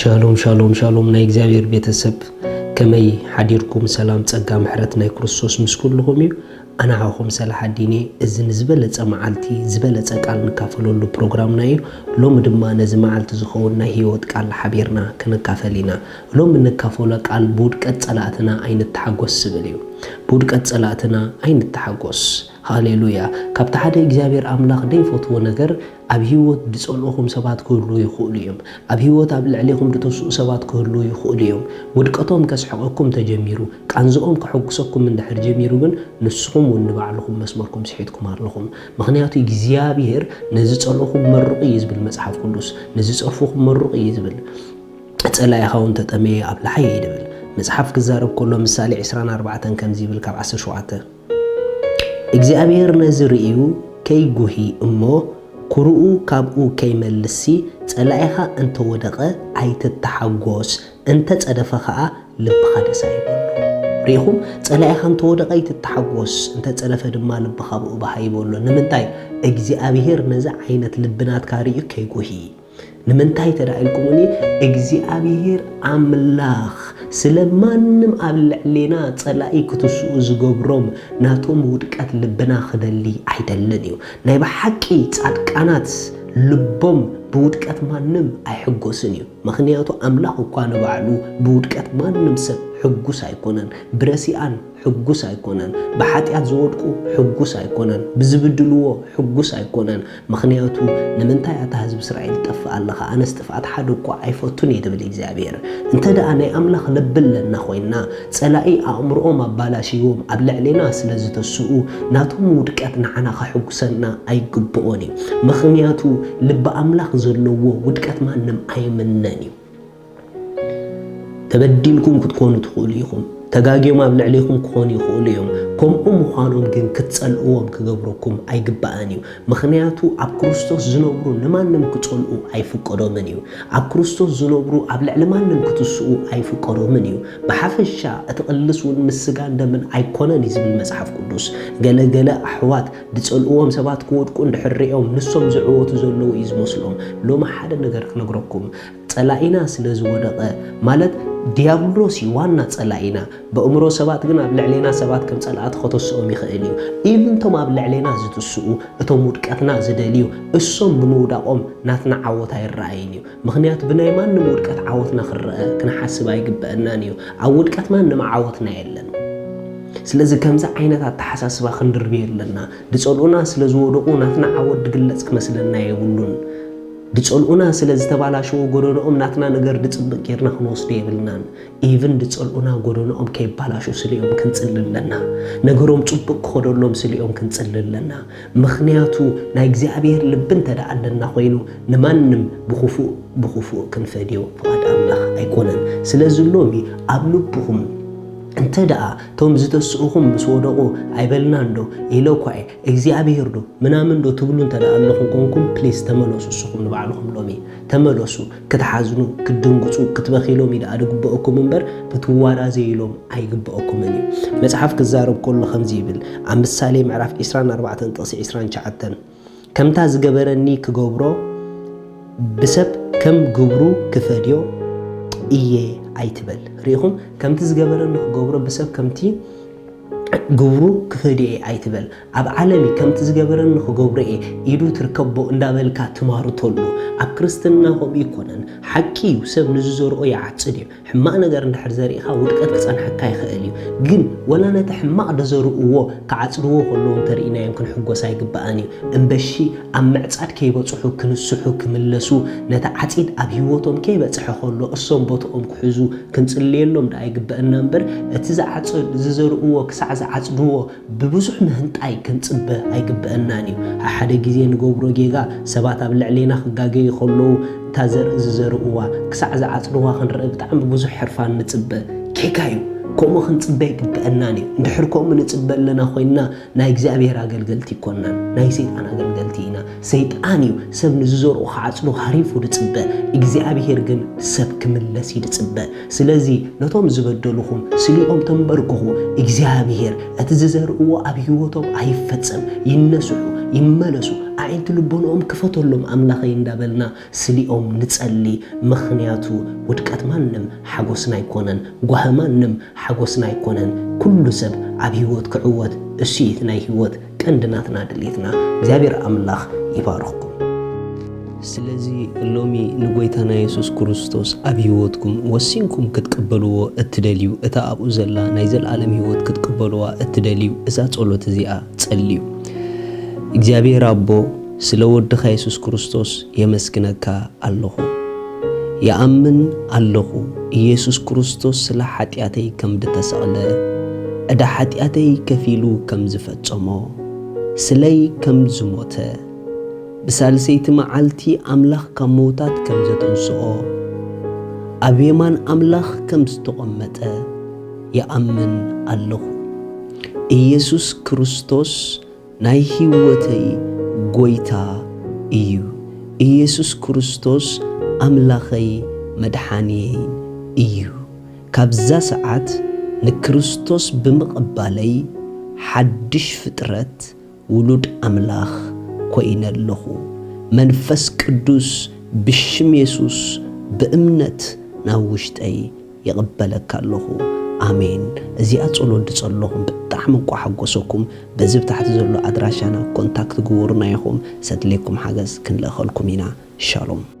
ሻሎም ሻሎም ሻሎም ናይ እግዚአብሔር ቤተሰብ ከመይ ሓዲርኩም ሰላም ጸጋ ምሕረት ናይ ክርስቶስ ምስ ኩልኩም እዩ ኣና ዓኹም ሰላሕ ዲኔ እዝን ዝበለጸ መዓልቲ ዝበለጸ ቃል ንካፈለሉ ፕሮግራምና እዩ ሎም ድማ ነዚ መዓልቲ ዝኸውን ናይ ህይወት ቃል ሓቢርና ክንካፈሊና ሎም ንካፈሎ ቃል ብውድቀት ጸላእትና ኣይንተሓጎስ ዝብል እዩ ብውድቀት ጸላእትና ኣይንተሓጎስ ሃሌሉያ ካብታ ሓደ እግዚአብሔር አምላኽ ደይፈትዎ ነገር ኣብ ህይወት ድጸልኦኹም ሰባት ክህሉ ይኽእሉ እዮም ኣብ ህይወት ኣብ ልዕሊኹም ድተስኡ ሰባት ክህሉ ይኽእሉ እዮም ውድቀቶም ከስሕቀኩም ተጀሚሩ ቃንዝኦም ከሐጉሰኩም እንድሕር ጀሚሩ ግን ንስኹም ወንባዕልኹም መስመርኩም ስሒትኩም ኣለኹም ምክንያቱ እግዚአብሔር ነዚ ጸልኦኹም መርቕ ይዝብል መጽሓፍ ቅዱስ ነዚ ጸርፎኹም መርቕ ይዝብል ጸላኢኻውን ተጠመየ ኣብ ለሓይ ይድብል መጽሓፍ ክዛረብ ከሎ ምሳሌ 24 ከምዚ ይብል ካብ 17 እግዚአብሔር ነዚ ርእዩ ከይጉሂ እሞ ኩርኡ ካብኡ ከይመልሲ ጸላኢኻ እንተወደቐ ኣይትተሓጎስ እንተጸደፈ ከዓ ልብኻ ደስ ኣይበሎ ሪኹም ጸላኢኻ እንተወደቐ ኣይትተሓጎስ እንተጸደፈ ድማ ልብኻ ብኡ ባሃይበሎ ንምንታይ እግዚአብሔር ነዚ ዓይነት ልብናትካ ርእዩ ከይጉሂ ንምንታይ ተዳኢልኩምኒ እግዚአብሔር አምላኽ ስለማንም ኣብ ልዕሊና ጸላኢ ክትስኡ ዝገብሮም ናቶም ውድቀት ልብና ክደሊ ኣይደልን እዩ ናይ ብሓቂ ጻድቃናት ልቦም ብውድቀት ማንም ኣይሕጎስን እዩ ምክንያቱ አምላኽ እኳ ንባዕሉ ብውድቀት ማንም ሰብ ሕጉስ ኣይኮነን ብረሲአን ሕጉስ ኣይኮነን ብሓጢአት ዝወድቁ ሕጉስ ኣይኮነን ብዝብድልዎ ሕጉስ ኣይኮነን ምክንያቱ ንምንታይ ኣታ ህዝቢ እስራኤል ጠፍእ ኣለኻ ኣነስ ጥፍኣት ሓደ እኳ ኣይፈቱን ይብል እግዚአብሔር እንተደኣ ናይ አምላኽ ለብለና ኮይና ጸላኢ ኣእምሮኦም ኣባላሽዎም ኣብ ልዕሊና ስለዝተስኡ ናቶም ውድቀት ንዓና ከሕጉሰና ኣይግብኦን እዩ ምክንያቱ ልቢ አምላኽ ዘለዎ ውድቀት ማንም ኣይምነን እዩ ተበዲልኩም ክትኮኑ ትኽእሉ ኢኹም ተጋጊዮም ኣብ ልዕሊኹም ክኾኑ ይኽእሉ እዮም ከምኡ ምዃኖም ግን ክትጸልእዎም ክገብረኩም ኣይግባአን እዩ ምክንያቱ ኣብ ክርስቶስ ዝነብሩ ንማንም ክጸልኡ ኣይፍቀዶምን እዩ ኣብ ክርስቶስ ዝነብሩ ኣብ ልዕሊ ማንም ክትስኡ ኣይፍቀዶምን እዩ ብሓፈሻ እቲ ቅልስ እውን ምስ ስጋን ደምን ኣይኮነን እዩ ዝብል መጽሓፍ ቅዱስ ገለገለ ኣሕዋት ድጸልእዎም ሰባት ክወድቁ እንድሕሪኦም ንሶም ዝዕወቱ ዘለዉ እዩ ዝመስሎም ሎማ ሓደ ነገር ክነግረኩም ጸላኢና ስለ ዝወደቐ ማለት ዲያብሎስ ዋና ጸላኢና በእምሮ ሰባት ግን ኣብ ልዕሊና ሰባት ከም ጸላእት ከተስኦም ይኽእል እዩ ኢቭንቶም ኣብ ልዕሊና ዝትስኡ እቶም ውድቀትና ዝደልዩ እሶም ብምውዳቆም ናትና ዓወት ኣይረኣይን እዩ ምክንያቱ ብናይ ማንም ውድቀት ዓወትና ክረአ ክንሓስብ ኣይግበአናን እዩ ኣብ ውድቀት ማንም ዓወትና የለን ስለዚ ከምዚ ዓይነት ኣተሓሳስባ ክንድርብ የለና ድጸልኡና ስለ ዝወደቁ ናትና ዓወት ድግለጽ ክመስለና የብሉን ድጸልኡና ስለ ዝተባላሸው ጎደኖኦም ናትና ነገር ድጽብቅ ጌርና ክንወስዶ የብልናን ኢቭን ድጸልኡና ጎደኖኦም ከይባላሹ ስሊኦም ክንጽልለና ነገሮም ጽብቅ ክኸደሎም ስሊኦም ክንጽልለና ምክንያቱ ናይ እግዚአብሔር ልብን ተዳኣለና ኮይኑ ንማንም ብኽፉእ ክንፈድዮ ፍቓድ አምላኽ ኣይኮነን ስለዚ ሎሚ ኣብ ልብኹም እንተደኣ ቶም ዝተስኡኹም ምስ ወደቁ ኣይበልና እንዶ ኢለኳይ እግዚአብሔር ዶ ምናምን ዶ ትብሉ እንተደኣ ኣለኹም ኮንኩም ፕሊዝ ተመለሱ እስኹም ንባዕልኹም ሎሚ ተመለሱ ክትሓዝኑ ክትድንግጹ ክትበኺሎም ኢዳ ኣድግበአኩም እምበር ብትዋዳዘ ኢሎም ኣይግበአኩምን እዩ መጽሓፍ ክዛረብ ከሎ ከምዚ ይብል ኣብ ምሳሌ ምዕራፍ 24 ጥቕሲ 29 ከምታ ዝገበረኒ ክገብሮ ብሰብ ከም ግብሩ ክፈድዮ እየ ኣይትበል ሪኹም ከምቲ ዝገበረኒ ክገብሮ ብሰብ ከምቲ ግብሩ ክፈድየ ኣይትበል ኣብ ዓለሚ ከምቲ ዝገበረኒ ክገብሮ ኢዱ ትርከቦ እንዳበልካ ትማርተሉ ኣብ ክርስትና ከምኡ ይኮነን ሓቂ እዩ ሰብ ንዝዘርኦ ይዓጽድ እዩ ሕማቕ ነገር እንድሕር ዘሪእኻ ውድቀት ክጸንሐካ ይኽእል እዩ ግን ወላ ነቲ ሕማቕ ደዘርእዎ ክዓጽድዎ ከለዉ እንተርኢናዮም ክንሕጎስ ኣይግባአን እዩ እምበሺ ኣብ ምዕጻድ ከይበጽሑ ክንስሑ ክምለሱ ነቲ ዓጺድ ኣብ ህይወቶም ከይበጽሐ ከሎ እሶም ቦትኦም ክሕዙ ክንጽልየሎም ዳ ኣይግባአና እምበር እቲ ዝዘርእዎ ክሳዕ ዝዓጽድዎ ብብዙሕ ምህንጣይ ክንጽበ ኣይግባአናን እዩ ሓደ ግዜ ንገብሮ ጌጋ ሰባት ኣብ ልዕሊና ክጋገዩ ከለዉ እታ ዘርኢ ዝዘርእዋ ክሳዕ ዝዓጽድዋ ክንርኢ ብጣዕሚ ብዙሕ ሕርፋ ንጽበ ጌጋ እዩ ከምኡ ክንጽበ ይግባአናን እዩ እንድሕር ከምኡ ንጽበ ኣለና ኮይንና ናይ እግዚአብሔር ኣገልገልቲ ይኮናን ናይ ሰይጣን ኣገልገልቲ ኢና ሰይጣን እዩ ሰብ ንዝዘርኡ ክዓጽዱ ሃሪፉ ድጽበ እግዚአብሔር ግን ሰብ ክምለስ ይድጽበ ስለዚ ነቶም ዝበደሉኹም ስሊኦም ተንበርክኹ እግዚአብሔር እቲ ዝዘርእዎ ኣብ ህይወቶም ኣይፈጸም ይነስሑ ይመለሱ أعينت لبونهم كفتولهم أملاخي اندابلنا سليهم نتسألي مخنياتو ودكات مانم حقوسنا يكونن قهمانم حقوسنا يكونن كل سب عبيوت كعوت الشيثنا يهوت كندناتنا دليتنا زابير أملاخ يباركم ስለዚህ ሎሚ ንጎይታና ኢየሱስ ክርስቶስ ኣብ ህይወትኩም ወሲንኩም ክትቀበልዎ እትደልዩ እታ ኣብኡ ዘላ ናይ ዘለዓለም ህይወት ክትቀበልዋ እትደልዩ እዛ ጸሎት እዚኣ ጸልዩ እግዚአብሔር አቦ ስለ ወድኻ ኢየሱስ ክርስቶስ የመስግነካ ኣለኹ ያአምን ኣለኹ ኢየሱስ ክርስቶስ ስለ ኃጢአተይ ከም ዝተሰቕለ እዳ ኃጢአተይ ከፊሉ ከም ዝፈጸሞ ስለይ ከም ዝሞተ بسالسيت معالتي أملاخ كموتات كم زتنسو أبيمان أملاخ كم ستقمت يأمن الله إيسوس كريستوس ناي هيوتي غويتا إيو إيسوس كريستوس أملاخي مدحاني إيو كابزا ساعات نكريستوس بمقبالي حدش فترت ولود أملاخ كوين الله منفس قدوس بشم يسوس بأمنت ناوشت أي يقبلك الله آمين زي أتصلوا لتصلوهم بتحمقوا حقوسكم بزيب تحت زلو أدراشانا كونتاكت قورنا يخوم سدليكم حاجز كن لأخلكم هنا شالوم